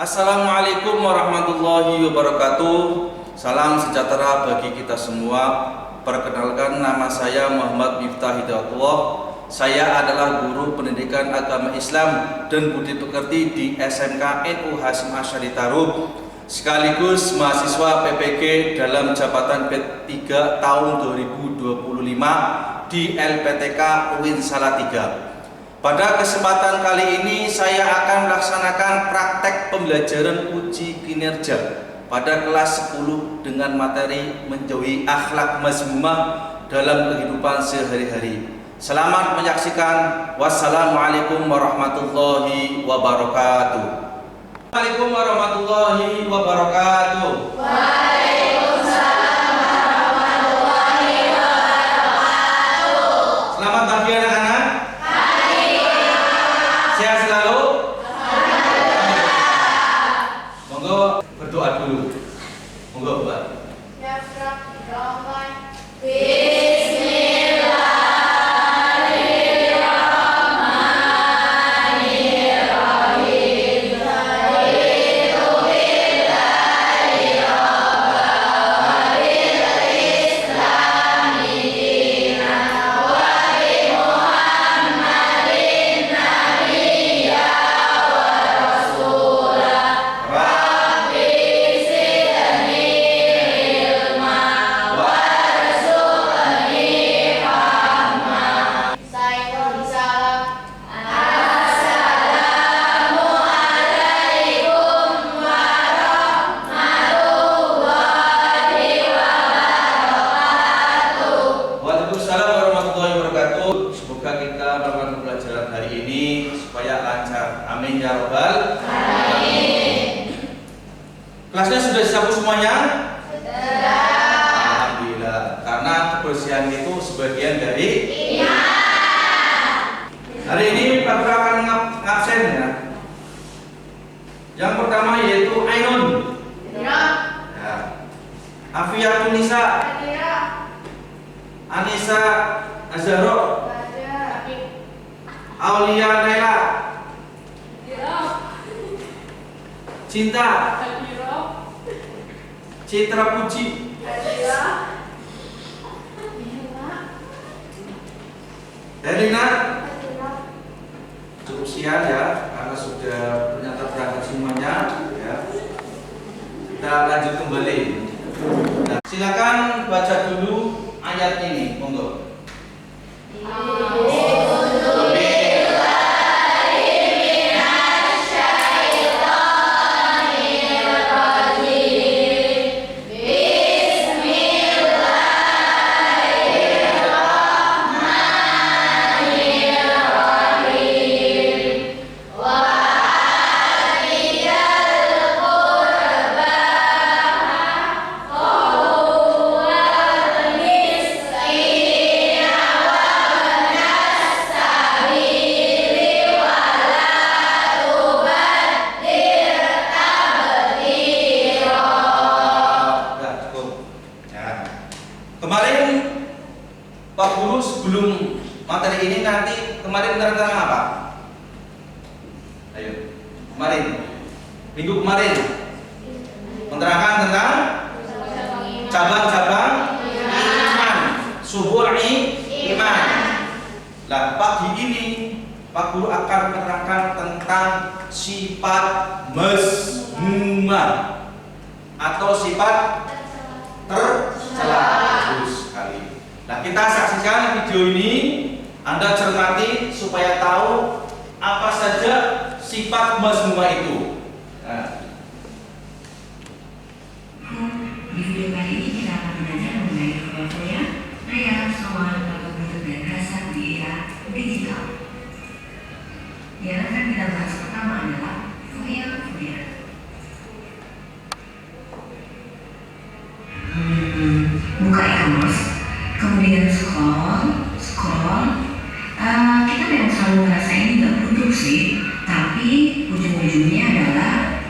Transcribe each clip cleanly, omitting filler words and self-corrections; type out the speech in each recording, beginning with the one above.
Assalamualaikum warahmatullahi wabarakatuh. Salam sejahtera bagi kita semua. Perkenalkan, nama saya Muhammad Miftah Hidayatullah. Saya adalah guru pendidikan agama Islam dan budi pekerti di SMK NU Hasyim Asy'ari Tarup, sekaligus mahasiswa PPG dalam jabatan P3 tahun 2025 di LPTK UIN Salatiga. Pada kesempatan kali ini saya akan melaksanakan praktek pembelajaran uji kinerja pada kelas 10 dengan materi menjauhi akhlak mazmumah dalam kehidupan sehari-hari. Selamat menyaksikan. Wassalamualaikum warahmatullahi wabarakatuh. Waalaikumsalam warahmatullahi wabarakatuh. Waalaikumsalam warahmatullahi wabarakatuh. Selamat pagi anak-anak. Sehat selalu. Monggo berdoa dulu. Monggo buat. Semoga kita melakukan pembelajaran hari ini supaya lancar. Amin ya rabbal alamin. Kelasnya sudah disapu semuanya? Sudah. Alhamdulillah. Karena kebersihan itu sebagian dari iman. Hari ini Pak Guru akan ngabsen ya. Yang pertama yaitu Ainun. Ya. Afiatun Nisa. Ya. Anissa Azharo. Aulia Naila. Cinta. Citra Puji. Herlina. Cukup sekian ya, karena sudah ternyata berangkat semuanya ya. Kita lanjut kembali. Nah, silakan baca dulu ayat ini, monggo. Kemarin Pak Guru sebelum materi ini nanti kemarin menerangkan apa? Ayo, kemarin minggu kemarin menerangkan tentang cabang-cabang iman, subul iman. Nah, pagi ini Pak Guru akan menerangkan tentang sifat mazmumah atau sifat tercela. Bagus sekali. Nah, kita saksikan video ini, Anda cermati supaya tahu apa saja sifat mazmumah itu. Nah, di video kali ini kita akan belajar mengenai foya-foya, gaya, soal, atau bentuk dan dasar di era digital. Yang akan kita bahas pertama adalah foya-foya. Buka e-commerce, kemudian scroll. Kita memang selalu merasa ini nggak butuh sih, tapi ujung-ujungnya adalah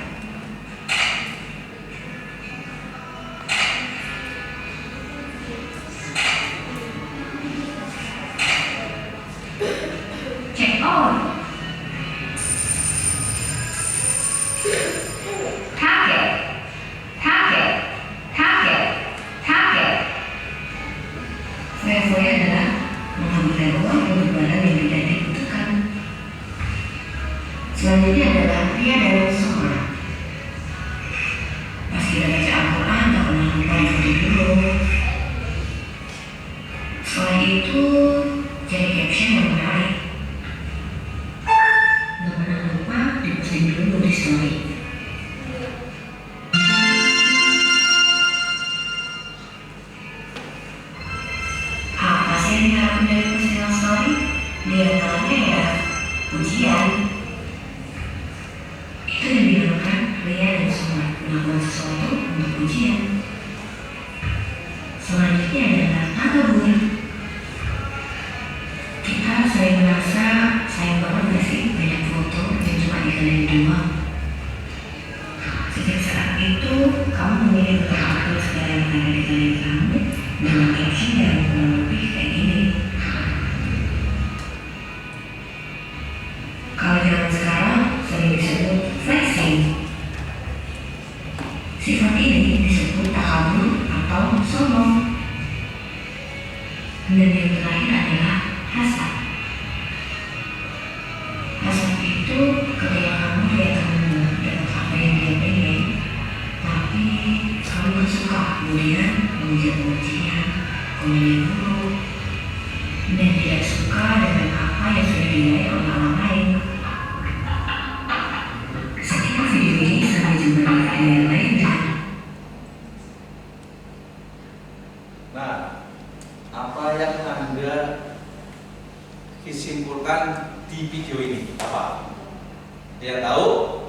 check out. kebebaran yang tidak dibutuhkan. Selanjutnya adalah pria dalam sekolah. Pas kita baca Al-Quran, tak pernah lupa ikuti dulu. Setelah itu jadi caption yang menarik. Tak pernah lupa diposting dulu di story. Apa sih yang diharapkan dari postingan story? Di antaranya ya pujian. Itu yang dinamakan ria dan sum'ah, melakukan sesuatu untuk pujian. Selanjutnya adalah takabur. Kita sering merasa sayang banget gak sih banyak foto yang cuma dikalian doang. Sejak saat itu kamu memilih untuk upload segala yang ada di kalian kamu dengan caption yang kurang lebih kayak gini. Kalau zaman sekarang sering disebut flexing. Sifat ini disebut takabur atau sombong. Dan yang terakhir adalah hasad. Hasad itu ketika kamu lihat temanmu dapat apa yang dia pengen, tapi kamu gak suka, kemudian mengejar kebencian, komen yang buruk, dan tidak suka dengan apa yang sudah dinilai oleh orang lain. Sekitar video ini, sampai jumpa di video yang lainnya. Nah, apa yang Anda disimpulkan di video ini? Apa? Dia tahu?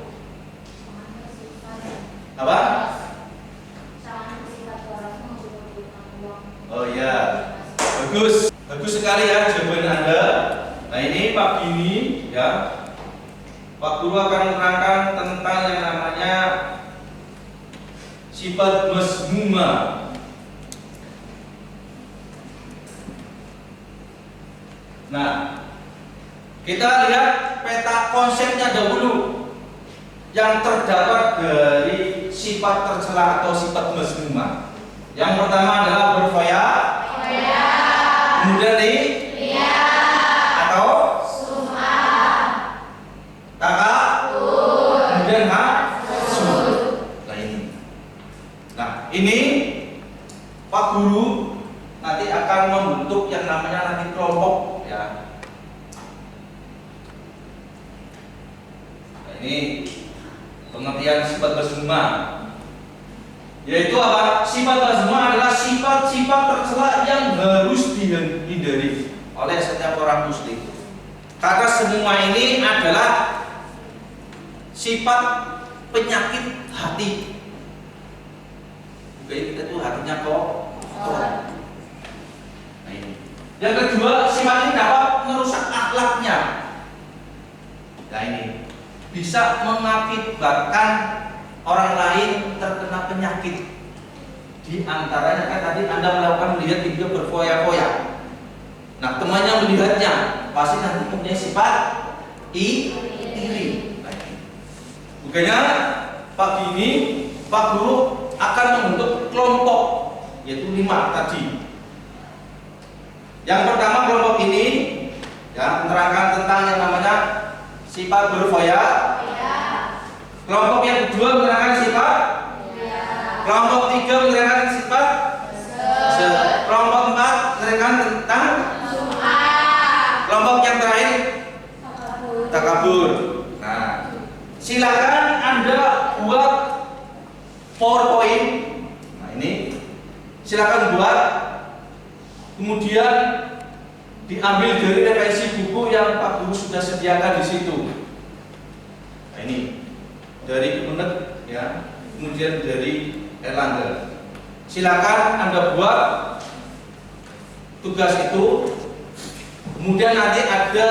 Apa? Oh ya, bagus, bagus sekali ya jawaban Anda. Nah ini pagi ini ya, Pak Guru akan menerangkan tentang yang namanya sifat mazmumah. Nah, kita lihat peta konsepnya dahulu yang terdapat dari sifat tercela atau sifat mazmumah. Yang pertama adalah berfoya, kemudian atau takabur, kemudian hasud. Nah ini Pak Guru nanti akan membentuk yang namanya nanti kelompok ya. Nah, ini pengertian sifat mazmumah, yaitu apa? Sifat mazmumah adalah sifat-sifat tercela yang harus dihindari oleh setiap orang muslim. Karena semua ini adalah sifat penyakit hati. Jadi kita tuh hatinya kotor. Nah ini. Yang kedua, sifat ini dapat merusak akhlaknya. Nah ini bisa mengakibatkan orang lain terkena penyakit. Di antaranya kan tadi Anda melihat video berfoya-foya. Nah temannya melihatnya pasti nanti mempunyai sifat iri. Makanya pagi ini Pak Guru akan membentuk kelompok, yaitu 5 tadi. Yang pertama kelompok ini ya menerangkan tentang yang namanya sifat berfoya. Kelompok yang kedua menerangkan sifat. Kelompok 3 menerangkan sifat. Kelompok 4 menerangkan tentang. Kelompok yang terakhir takabur. Nah, silakan Anda buat PowerPoint. Nah ini silakan buat, kemudian diambil dari referensi buku yang Pak Guru sudah sediakan di situ. Nah ini dari Kemenek ya, kemudian dari Erlangga. Silakan Anda buat tugas itu, kemudian nanti ada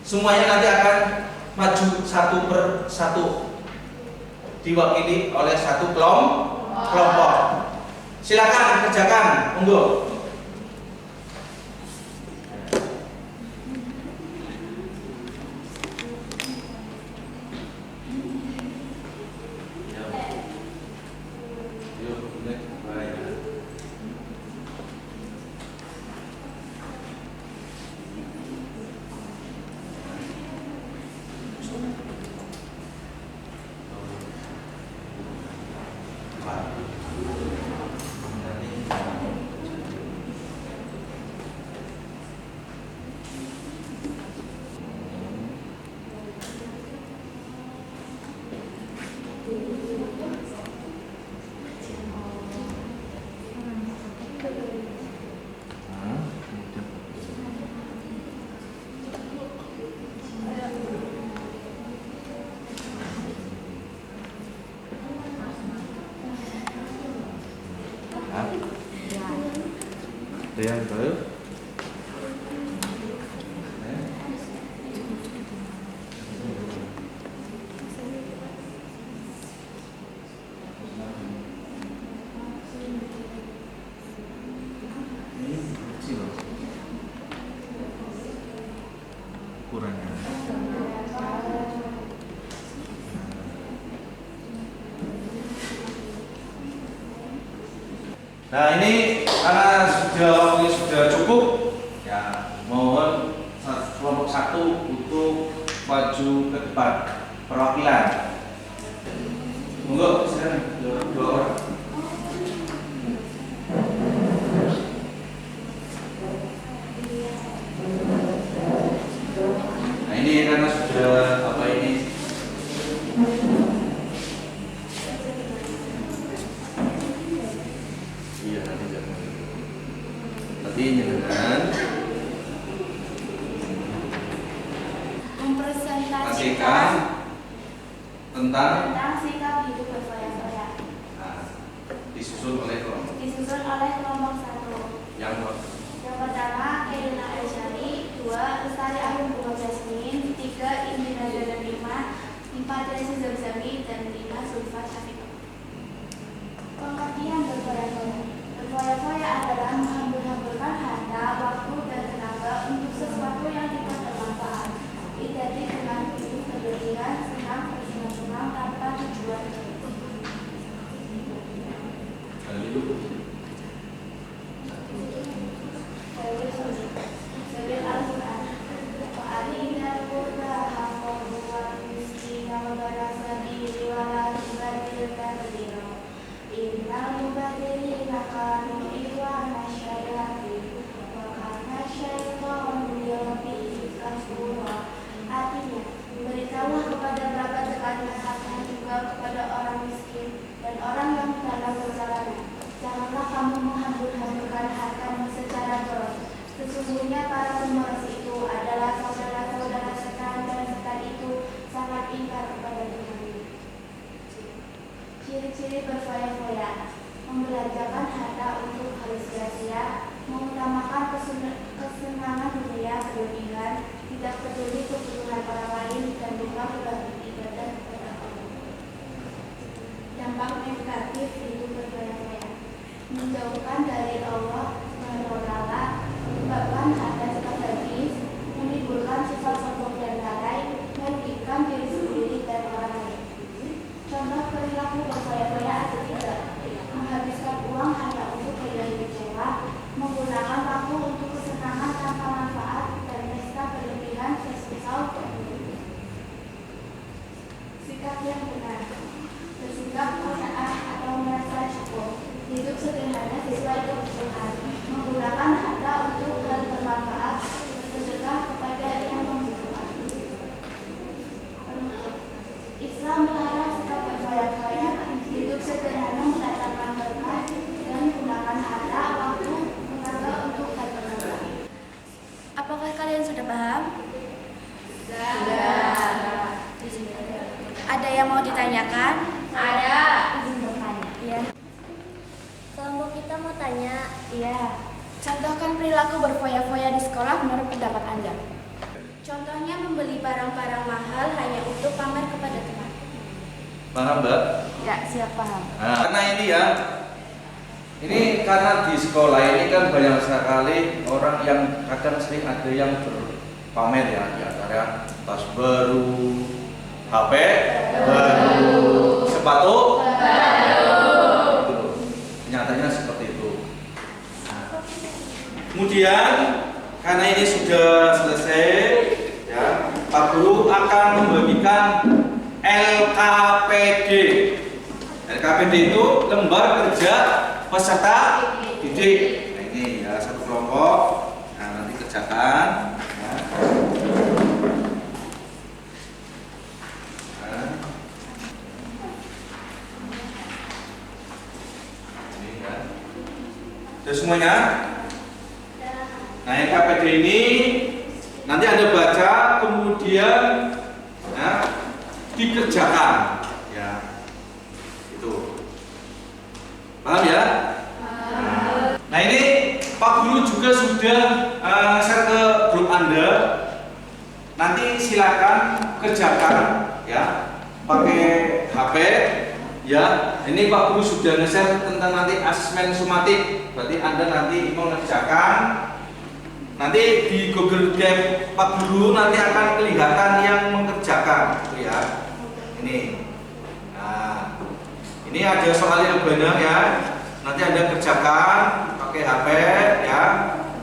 semuanya nanti akan maju satu per satu, diwakili oleh satu kelompok. Silakan kerjakan, monggo. Ada yang baru? Kurangnya. Nah ini karena waktunya sudah cukup, ya mohon kelompok 1 untuk maju ke depan perwakilan. Monggo silakan dua orang. Nah ini karena sudah apa ini? Iya nanti jangan. Nanti jangan. Mempresentasikan Tentang sikap hidup berfoya-foya. nah, disusun oleh kelompok Disusun oleh kelompok 1. yang Pertama, Irina Aisyari. 2, Lestari Agung Bunga Jasmine. 3, Indira dan 5, 4, Resi Zamzami. Dan 5, Sulfa Syafiqah. Pengertian berfoya-foya. Berfoya-foya adalah menghambur-hamburkan harta, waktu, dan tenaga untuk sesuatu yang tidak bermanfaat. Identik dengan hidup berlebihan, senang, bersenang-senang tanpa tujuan. Sebil Al-Quran. Wa'alina qurbaha qawwa miskina wa barasabili wa la tubadil tabdila. Innal mubadilina kanu ikhwana syayatin wa kana syaitanu lirabbihi kafura. Artinya, beritahulah kepada kerabat dekat dan harta juga kepada orang miskin dan orang yang dalam perjalanan. Janganlah kamu menghambur-hamburkan hartamu secara doros. Sesungguhnya para pemeras itu adalah saudara-saudara setan dan setan itu sangat ingkar kepada Tuhan. Ciri-ciri berfoya-foya: membelanjakan harta untuk hal sia-sia, mengutamakan kesenangan dunia berlebihan, tidak peduli kebutuhan orang lain, dan lupa berbagi ibadah kepada Allah. Dampak negatif hidup berfoya-foya: menjauhkan dari Allah SWT, menyebabkan harta strategis, menimbulkan sifat sombong dan lalai, merugikan diri sendiri dan orang lain. Contoh perilaku berfoya-foya ada 3: menghabiskan uang hanya untuk gaya kecewa, menggunakan waktu untuk kesenangan tanpa manfaat, dan pesta berlebihan sesusah. Sikap yang benar: bersikap qanaah atau merasa cukup, hidup sederhana sesuai kebutuhan, menggunakan harta untuk hal bermanfaat, bersedekah kepada yang membutuhkan. Islam melarang sikap berfoya-foya, hidup sederhana, mendatangkan berkah, dan menggunakan harta, waktu, tenaga untuk hal bermanfaat. Apakah kalian sudah paham? Sudah. Ada yang mau ditanyakan? Ada. Izin bertanya. Iya. Kelompok kita mau tanya. Iya. Contohkan perilaku berfoya-foya di sekolah menurut pendapat Anda. Contohnya membeli barang-barang mahal hanya untuk pamer kepada teman. paham Mbak? Ya, siap paham. Nah, karena ini ya, ini karena di sekolah ini kan banyak sekali orang yang kadang sering ada yang berpamer ya, di antara tas baru, HP baru, sepatu baru. Nyatanya seperti itu. Nah, kemudian karena ini sudah selesai, ya, Pak Guru akan membagikan LKPD. LKPD itu lembar kerja peserta didik. Nah, ini ya satu kelompok. Nah, nanti kerjakan. Ya. Nah. Ini ya. Sudah semuanya? Nah, LKPD ini nanti Anda baca, kemudian ya, dikerjakan, ya, itu, paham ya? Nah ini Pak Guru juga juga sudah share ke grup Anda. Nanti silakan kerjakan ya pakai HP ya. Ini Pak Guru sudah nge-share tentang nanti asesmen sumatik. Berarti Anda nanti mengerjakan. Nanti di Google Drive Pak Guru nanti akan kelihatan yang mengerjakan ya. Ini. Nah, ini ada soal yang benar ya. Nanti Anda kerjakan pakai HP ya.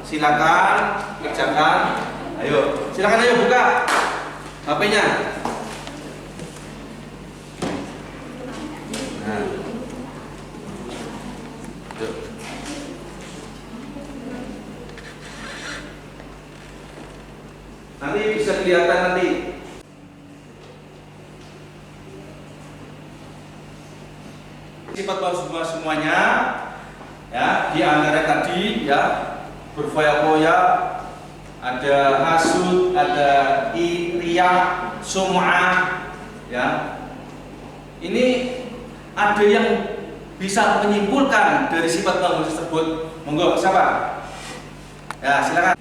Silakan kerjakan. Ayo, silakan ayo buka HP-nya. Nah. Yuk. Nanti bisa kelihatan nanti. Sifat bahasa semuanya ya, di antara tadi ya berfoya-foya, ada hasud, ada iriya, sum'ah ya. Ini ada yang bisa menyimpulkan dari sifat bagus tersebut. Monggo, siapa? Ya, silakan.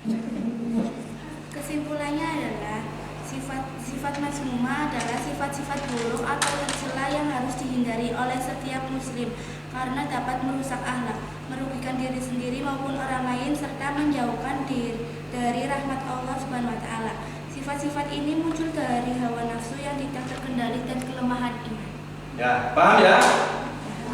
Kesimpulannya adalah sifat mazmumah adalah sifat-sifat buruk atau tercela yang harus dihindari oleh setiap muslim karena dapat merusak akhlak, merugikan diri sendiri maupun orang lain serta menjauhkan diri dari rahmat Allah Subhanahu wa taala. Sifat-sifat ini muncul dari hawa nafsu yang tidak terkendali dan kelemahan iman. Ya, paham ya?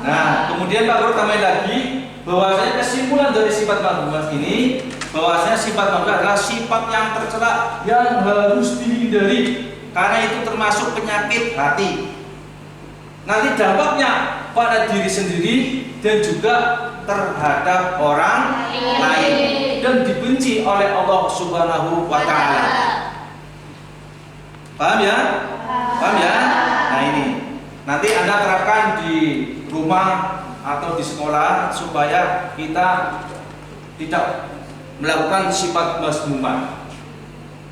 Nah, kemudian Pak Guru tambahin lagi bahwasanya kesimpulan dari sifat mazmumah ini bahwasanya sifat mazmumah adalah sifat yang tercela yang harus dihindari karena itu termasuk penyakit hati. Nanti dampaknya pada diri sendiri dan juga terhadap orang lain dan dibenci oleh Allah Subhanahu wa taala. Paham ya? Paham ya? Nah, ini nanti Anda terapkan di rumah atau di sekolah supaya kita tidak melakukan sifat mazmumah.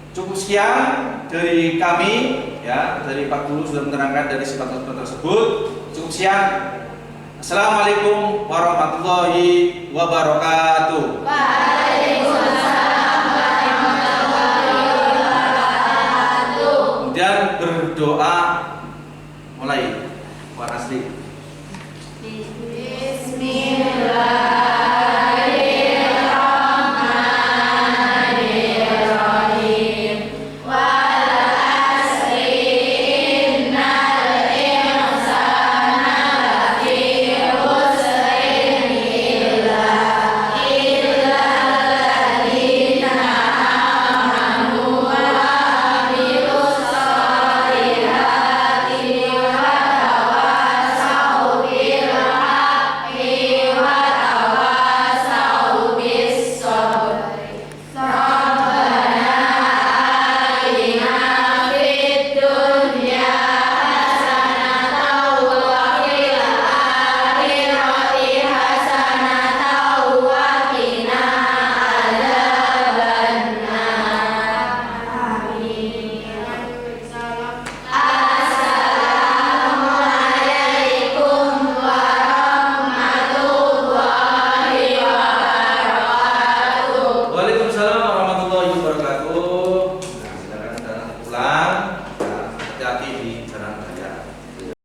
Cukup sekian dari kami ya, dari Pak Guru sudah menerangkan dari sifat mazmumah tersebut. Cukup sekian. Assalamualaikum warahmatullahi wabarakatuh. Waalaikumsalam warahmatullahi wabarakatuh. Kemudian berdoa mulai Pak Asli.